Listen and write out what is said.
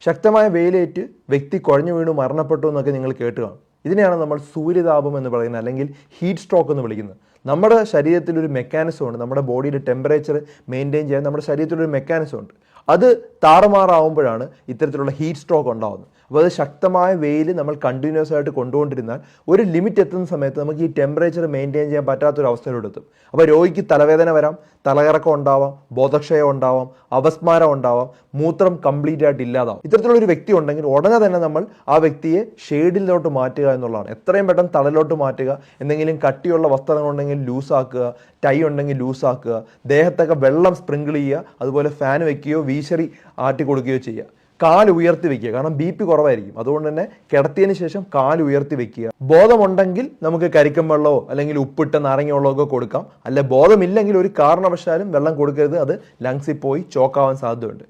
ശക്തമായ വെയിലേറ്റ് വ്യക്തി കുഴഞ്ഞു വീണു മരണപ്പെട്ടു എന്നൊക്കെ നിങ്ങൾ കേട്ട് കാണും. ഇതിനെയാണ് നമ്മൾ സൂര്യതാപം എന്ന് പറയുന്നത്, അല്ലെങ്കിൽ ഹീറ്റ് സ്ട്രോക്ക് എന്ന് വിളിക്കുന്നത്. നമ്മുടെ ശരീരത്തിലൊരു മെക്കാനിസം ഉണ്ട്, നമ്മുടെ ബോഡിയുടെ ടെമ്പറേച്ചർ മെയിൻറ്റെയിൻ ചെയ്യാൻ നമ്മുടെ ശരീരത്തിലൊരു മെക്കാനിസം ഉണ്ട്. അത് താറുമാറാവുമ്പോഴാണ് ഇത്തരത്തിലുള്ള ഹീറ്റ് സ്ട്രോക്ക് ഉണ്ടാകുന്നത്. അപ്പോൾ അത് ശക്തമായ വെയിൽ നമ്മൾ കണ്ടിന്യൂസ് ആയിട്ട് കൊണ്ടുകൊണ്ടിരുന്നാൽ ഒരു ലിമിറ്റ് എത്തുന്ന സമയത്ത് നമുക്ക് ഈ ടെമ്പറേച്ചർ മെയിൻറ്റെയിൻ ചെയ്യാൻ പറ്റാത്തൊരു അവസ്ഥയിലോട്ട് എത്തും. അപ്പോൾ രോഗിക്ക് തലവേദന വരാം, തലകറക്കം ഉണ്ടാവാം, ബോധക്ഷയം ഉണ്ടാവാം, അപസ്മാരം ഉണ്ടാവാം, മൂത്രം കംപ്ലീറ്റ് ആയിട്ട് ഇല്ലാതാവും. ഇത്തരത്തിലുള്ളൊരു വ്യക്തി ഉണ്ടെങ്കിൽ ഉടനെ തന്നെ നമ്മൾ ആ വ്യക്തിയെ ഷെയ്ഡിലോട്ട് മാറ്റുക എന്നുള്ളതാണ്. എത്രയും പെട്ടെന്ന് തലയിലോട്ട് മാറ്റുക, എന്തെങ്കിലും കട്ടിയുള്ള വസ്ത്രങ്ങൾ ഉണ്ടെങ്കിൽ ലൂസാക്കുക, ടൈ ഉണ്ടെങ്കിൽ ലൂസാക്കുക, ദേഹത്തൊക്കെ വെള്ളം സ്പ്രിങ്കിൾ ചെയ്യുക, അതുപോലെ ഫാൻ വെക്കുകയോ വീശറി ആട്ടി കൊടുക്കുകയോ ചെയ്യുക. കാല് ഉയർത്തി വെക്കുക, കാരണം BP കുറവായിരിക്കും. അതുകൊണ്ട് തന്നെ കിടത്തിയതിന് ശേഷം കാല് ഉയർത്തി വെക്കുക. ബോധമുണ്ടെങ്കിൽ നമുക്ക് കരിക്കും വെള്ളമോ അല്ലെങ്കിൽ ഉപ്പിട്ട നാരങ്ങ വെള്ളമോ ഒക്കെ കൊടുക്കാം. അല്ല ബോധമില്ലെങ്കിൽ ഒരു കാരണവശാലും വെള്ളം കൊടുക്കരുത്, അത് ലങ്സിൽ പോയി ചോക്കാവാൻ സാധ്യതയുണ്ട്.